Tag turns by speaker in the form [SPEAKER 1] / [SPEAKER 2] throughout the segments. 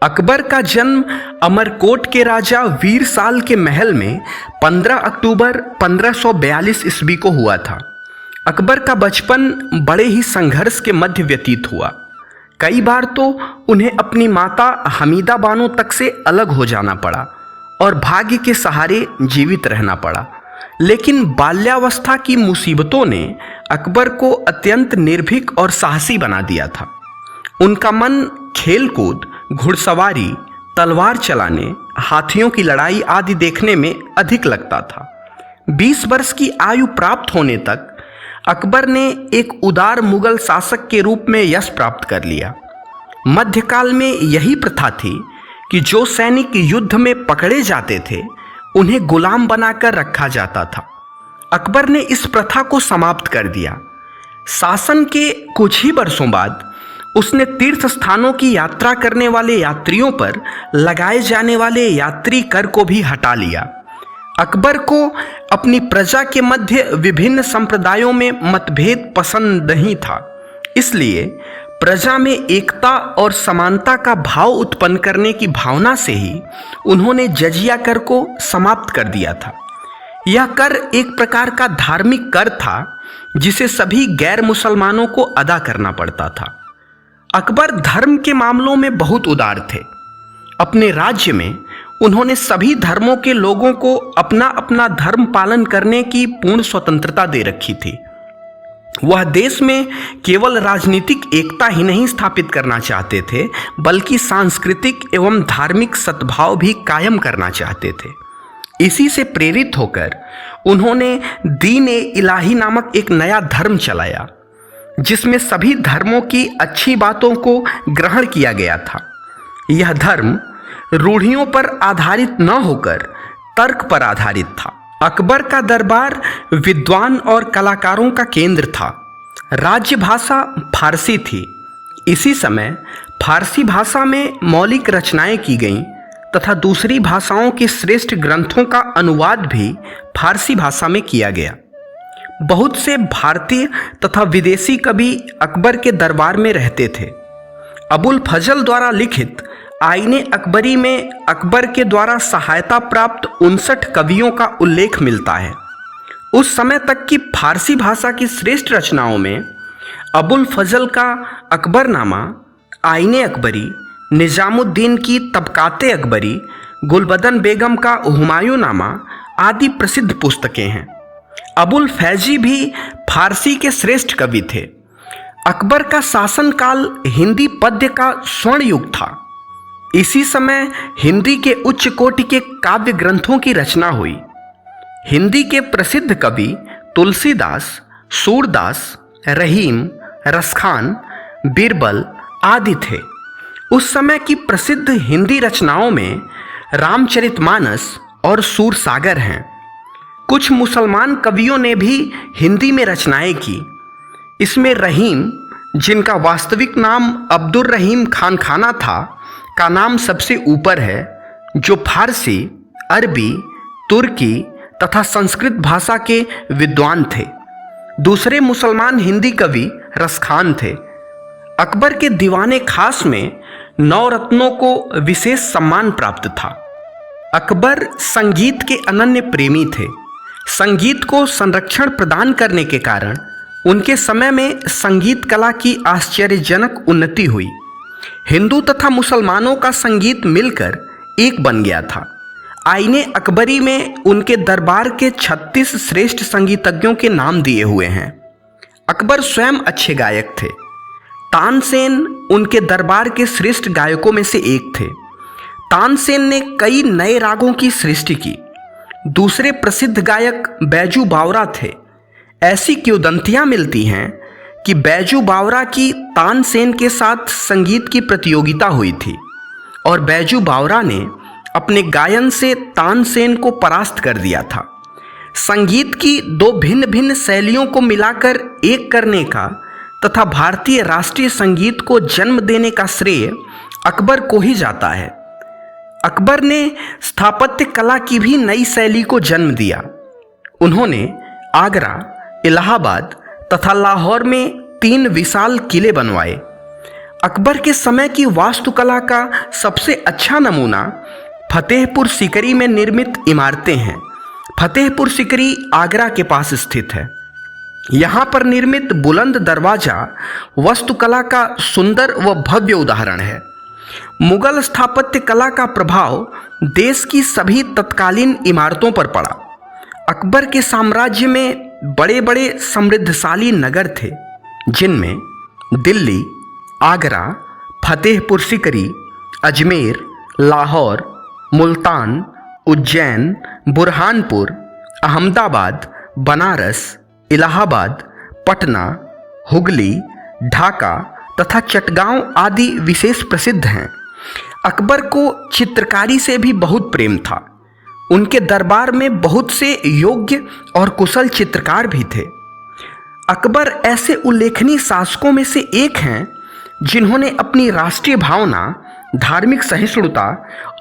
[SPEAKER 1] अकबर का जन्म अमरकोट के राजा वीर साल के महल में 15 अक्टूबर 1542 ईस्वी को हुआ था। अकबर का बचपन बड़े ही संघर्ष के मध्य व्यतीत हुआ। कई बार तो उन्हें अपनी माता हमीदा बानो तक से अलग हो जाना पड़ा और भाग्य के सहारे जीवित रहना पड़ा। लेकिन बाल्यावस्था की मुसीबतों ने अकबर को अत्यंत निर्भीक और साहसी बना दिया था। उनका मन खेलकूद, घुड़सवारी, तलवार चलाने, हाथियों की लड़ाई आदि देखने में अधिक लगता था। 20 वर्ष की आयु प्राप्त होने तक अकबर ने एक उदार मुगल शासक के रूप में यश प्राप्त कर लिया। मध्यकाल में यही प्रथा थी कि जो सैनिक युद्ध में पकड़े जाते थे उन्हें गुलाम बनाकर रखा जाता था। अकबर ने इस प्रथा को समाप्त कर दिया। शासन के कुछ ही वर्षों बाद उसने तीर्थ स्थानों की यात्रा करने वाले यात्रियों पर लगाए जाने वाले यात्री कर को भी हटा लिया। अकबर को अपनी प्रजा के मध्य विभिन्न संप्रदायों में मतभेद पसंद नहीं था, इसलिए प्रजा में एकता और समानता का भाव उत्पन्न करने की भावना से ही उन्होंने जजिया कर को समाप्त कर दिया था। यह कर एक प्रकार का धार्मिक कर था जिसे सभी गैर मुसलमानों को अदा करना पड़ता था। अकबर धर्म के मामलों में बहुत उदार थे। अपने राज्य में उन्होंने सभी धर्मों के लोगों को अपना अपना धर्म पालन करने की पूर्ण स्वतंत्रता दे रखी थी। वह देश में केवल राजनीतिक एकता ही नहीं स्थापित करना चाहते थे, बल्कि सांस्कृतिक एवं धार्मिक सद्भाव भी कायम करना चाहते थे। इसी से प्रेरित होकर उन्होंने दीन-ए-इलाही नामक एक नया धर्म चलाया, जिसमें सभी धर्मों की अच्छी बातों को ग्रहण किया गया था। यह धर्म रूढ़ियों पर आधारित न होकर तर्क पर आधारित था। अकबर का दरबार विद्वान और कलाकारों का केंद्र था। राज्य भाषा फारसी थी। इसी समय फारसी भाषा में मौलिक रचनाएं की गईं तथा दूसरी भाषाओं के श्रेष्ठ ग्रंथों का अनुवाद भी फारसी भाषा में किया गया। बहुत से भारतीय तथा विदेशी कवि अकबर के दरबार में रहते थे। अबुल फजल द्वारा लिखित आईने अकबरी में अकबर के द्वारा सहायता प्राप्त 59 कवियों का उल्लेख मिलता है। उस समय तक की फारसी भाषा की श्रेष्ठ रचनाओं में अबुल फजल का अकबरनामा, आईने अकबरी, निजामुद्दीन की तबकाते अकबरी, गुलबदन बेगम का हुमायूंनामा आदि प्रसिद्ध पुस्तकें हैं। अबुल फैजी भी फारसी के श्रेष्ठ कवि थे। अकबर का शासनकाल हिंदी पद्य का स्वर्ण युग था। इसी समय हिंदी के उच्च कोटि के काव्य ग्रंथों की रचना हुई। हिंदी के प्रसिद्ध कवि तुलसीदास, सूरदास, रहीम, रसखान, बीरबल आदि थे। उस समय की प्रसिद्ध हिंदी रचनाओं में रामचरितमानस और सूरसागर हैं। कुछ मुसलमान कवियों ने भी हिंदी में रचनाएं की। इसमें रहीम, जिनका वास्तविक नाम अब्दुर रहीम खानखाना था, का नाम सबसे ऊपर है, जो फारसी, अरबी, तुर्की तथा संस्कृत भाषा के विद्वान थे। दूसरे मुसलमान हिंदी कवि रसखान थे। अकबर के दीवाने खास में 9 रत्नों को विशेष सम्मान प्राप्त था। अकबर संगीत के अनन्य प्रेमी थे। संगीत को संरक्षण प्रदान करने के कारण उनके समय में संगीत कला की आश्चर्यजनक उन्नति हुई। हिंदू तथा मुसलमानों का संगीत मिलकर एक बन गया था। आईने अकबरी में उनके दरबार के 36 श्रेष्ठ संगीतज्ञों के नाम दिए हुए हैं। अकबर स्वयं अच्छे गायक थे। तानसेन उनके दरबार के श्रेष्ठ गायकों में से एक थे। तानसेन ने कई नए रागों की सृष्टि की। दूसरे प्रसिद्ध गायक बैजू बावरा थे। ऐसी किंवदंतियां मिलती हैं कि बैजू बावरा की तानसेन के साथ संगीत की प्रतियोगिता हुई थी और बैजू बावरा ने अपने गायन से तानसेन को परास्त कर दिया था। संगीत की 2 भिन्न भिन्न शैलियों को मिलाकर एक करने का तथा भारतीय राष्ट्रीय संगीत को जन्म देने का श्रेय अकबर को ही जाता है। अकबर ने स्थापत्य कला की भी नई शैली को जन्म दिया। उन्होंने आगरा, इलाहाबाद तथा लाहौर में 3 विशाल किले बनवाए। अकबर के समय की वास्तुकला का सबसे अच्छा नमूना फतेहपुर सीकरी में निर्मित इमारतें हैं। फतेहपुर सीकरी आगरा के पास स्थित है। यहाँ पर निर्मित बुलंद दरवाजा वास्तुकला का सुंदर व भव्य उदाहरण है। मुगल स्थापत्य कला का प्रभाव देश की सभी तत्कालीन इमारतों पर पड़ा। अकबर के साम्राज्य में बड़े बड़े समृद्धशाली नगर थे, जिनमें दिल्ली, आगरा, फतेहपुर सीकरी, अजमेर, लाहौर, मुल्तान, उज्जैन, बुरहानपुर, अहमदाबाद, बनारस, इलाहाबाद, पटना, हुगली, ढाका तथा चटगांव आदि विशेष प्रसिद्ध हैं। अकबर को चित्रकारी से भी बहुत प्रेम था। उनके दरबार में बहुत से योग्य और कुशल चित्रकार भी थे। अकबर ऐसे उल्लेखनीय शासकों में से एक हैं जिन्होंने अपनी राष्ट्रीय भावना, धार्मिक सहिष्णुता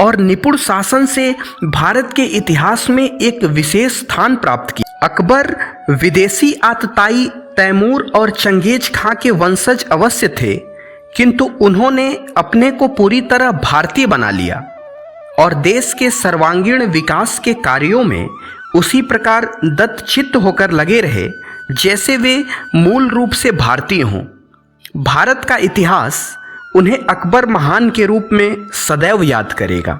[SPEAKER 1] और निपुण शासन से भारत के इतिहास में एक विशेष स्थान प्राप्त किया। अकबर विदेशी आतताई तैमूर और चंगेज खां के वंशज अवश्य थे, किंतु उन्होंने अपने को पूरी तरह भारतीय बना लिया और देश के सर्वांगीण विकास के कार्यों में उसी प्रकार दत्तचित्त होकर लगे रहे जैसे वे मूल रूप से भारतीय हों। भारत का इतिहास उन्हें अकबर महान के रूप में सदैव याद करेगा।